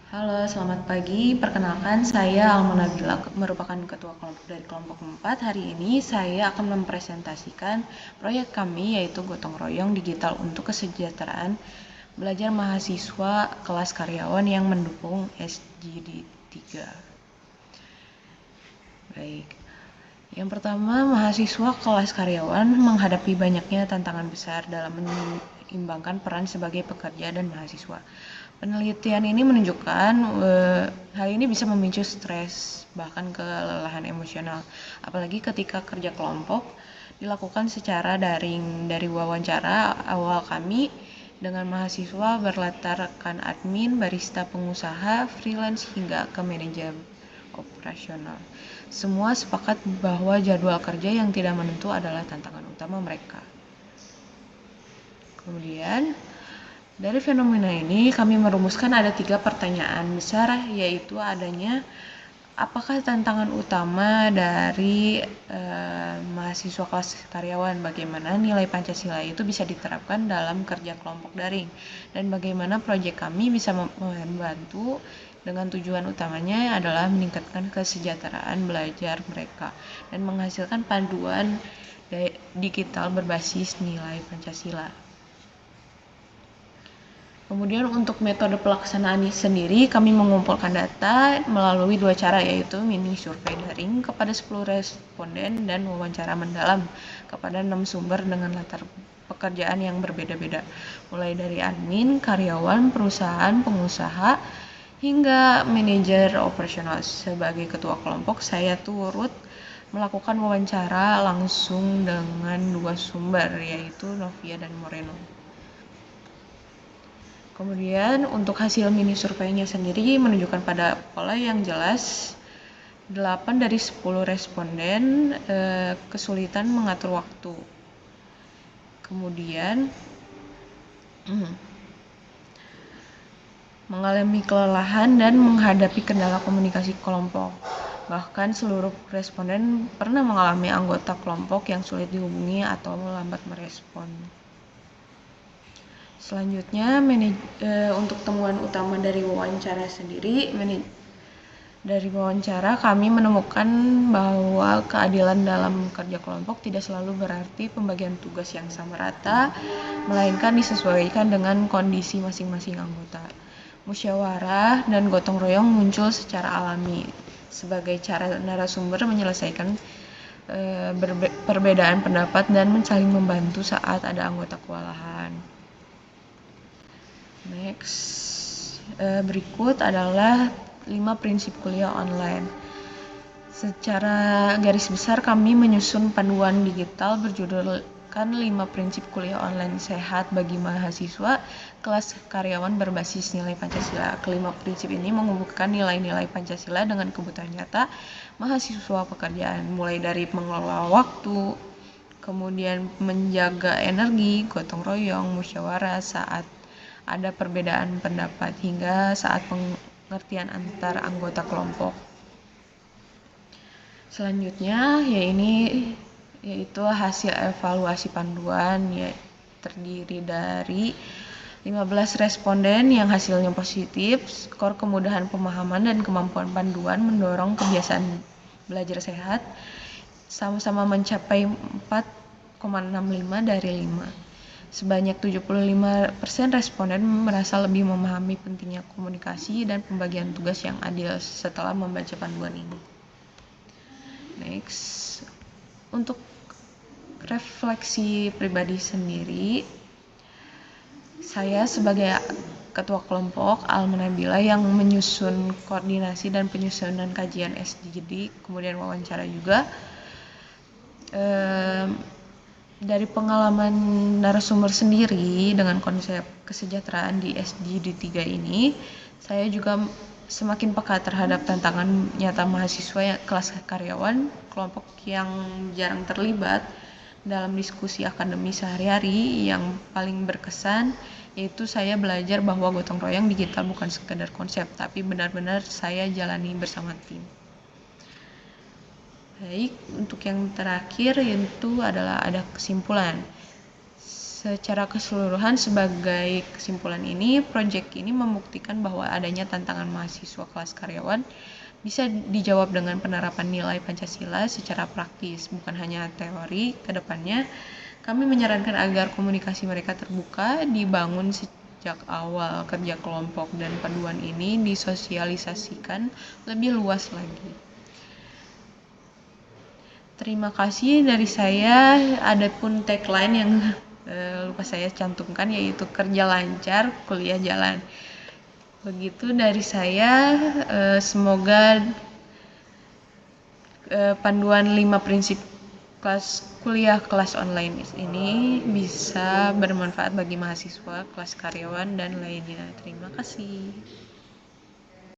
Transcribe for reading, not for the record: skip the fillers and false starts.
Halo, selamat pagi. Perkenalkan, saya Alma Nabila, merupakan ketua kelompok dari kelompok 4. Hari ini saya akan mempresentasikan proyek kami, yaitu Gotong Royong Digital untuk Kesejahteraan Belajar Mahasiswa Kelas Karyawan yang mendukung SDG 3. Baik. Yang pertama, mahasiswa kelas karyawan menghadapi banyaknya tantangan besar dalam menyeimbangkan peran sebagai pekerja dan mahasiswa. Penelitian ini menunjukkan hal ini bisa memicu stres, bahkan kelelahan emosional, apalagi ketika kerja kelompok dilakukan secara daring. Dari wawancara awal kami dengan mahasiswa berlatarkan admin, barista, pengusaha, freelance, hingga ke manajer operasional. Semua sepakat bahwa jadwal kerja yang tidak menentu adalah tantangan utama mereka. Kemudian, dari fenomena ini kami merumuskan ada 3 pertanyaan besar, yaitu adanya apakah tantangan utama dari mahasiswa kelas karyawan, bagaimana nilai Pancasila itu bisa diterapkan dalam kerja kelompok daring, dan bagaimana proyek kami bisa membantu dengan tujuan utamanya adalah meningkatkan kesejahteraan belajar mereka dan menghasilkan panduan digital berbasis nilai Pancasila. Kemudian untuk metode pelaksanaan sendiri, kami mengumpulkan data melalui 2 cara, yaitu mini survei daring kepada 10 responden dan wawancara mendalam kepada 6 sumber dengan latar pekerjaan yang berbeda-beda, mulai dari admin, karyawan, perusahaan, pengusaha, hingga manajer operasional. Sebagai ketua kelompok, saya turut melakukan wawancara langsung dengan 2 sumber, yaitu Novia dan Moreno. Kemudian untuk hasil mini surveinya sendiri menunjukkan pada pola yang jelas 8 dari 10 responden kesulitan mengatur waktu. Kemudian mengalami kelelahan dan menghadapi kendala komunikasi kelompok. Bahkan seluruh responden pernah mengalami anggota kelompok yang sulit dihubungi atau lambat merespon. Selanjutnya, untuk temuan utama dari wawancara sendiri, dari wawancara kami menemukan bahwa keadilan dalam kerja kelompok tidak selalu berarti pembagian tugas yang sama rata, melainkan disesuaikan dengan kondisi masing-masing anggota. Musyawarah dan gotong royong muncul secara alami sebagai cara narasumber menyelesaikan perbedaan pendapat dan saling membantu saat ada anggota kewalahan. Berikut adalah 5 prinsip kuliah online. Secara garis besar kami menyusun panduan digital berjudulkan 5 prinsip kuliah online sehat bagi mahasiswa kelas karyawan berbasis nilai Pancasila. Kelima prinsip ini menghubungkan nilai-nilai Pancasila dengan kebutuhan nyata mahasiswa pekerjaan, mulai dari mengelola waktu, kemudian menjaga energi, gotong royong, musyawarah saat ada perbedaan pendapat, hingga saat pengertian antar anggota kelompok. Selanjutnya yaitu hasil evaluasi panduan, terdiri dari 15 responden yang hasilnya positif. Skor kemudahan pemahaman dan kemampuan panduan mendorong kebiasaan belajar sehat sama-sama mencapai 4,65 dari 5. Sebanyak 75% responden merasa lebih memahami pentingnya komunikasi dan pembagian tugas yang adil setelah membaca panduan ini. Untuk refleksi pribadi sendiri, saya sebagai ketua kelompok Alma Nabila yang menyusun koordinasi dan penyusunan kajian SDG, kemudian wawancara juga, dari pengalaman narasumber sendiri dengan konsep kesejahteraan di SDG 3 ini, saya juga semakin peka terhadap tantangan nyata mahasiswa kelas karyawan, kelompok yang jarang terlibat dalam diskusi akademis sehari-hari. Yang paling berkesan yaitu saya belajar bahwa gotong royong digital bukan sekedar konsep, tapi benar-benar saya jalani bersama tim. Baik, untuk yang terakhir yaitu adalah ada kesimpulan. Secara keseluruhan, sebagai kesimpulan ini, proyek ini membuktikan bahwa adanya tantangan mahasiswa kelas karyawan bisa dijawab dengan penerapan nilai Pancasila secara praktis, bukan hanya teori. Ke depannya, kami menyarankan agar komunikasi mereka terbuka, dibangun sejak awal kerja kelompok, dan panduan ini disosialisasikan lebih luas lagi. Terima kasih dari saya. Adapun tagline yang lupa saya cantumkan, yaitu kerja lancar, kuliah jalan. Begitu dari saya. Semoga panduan 5 prinsip kuliah kelas online ini bisa bermanfaat bagi mahasiswa, kelas karyawan, dan lainnya. Terima kasih.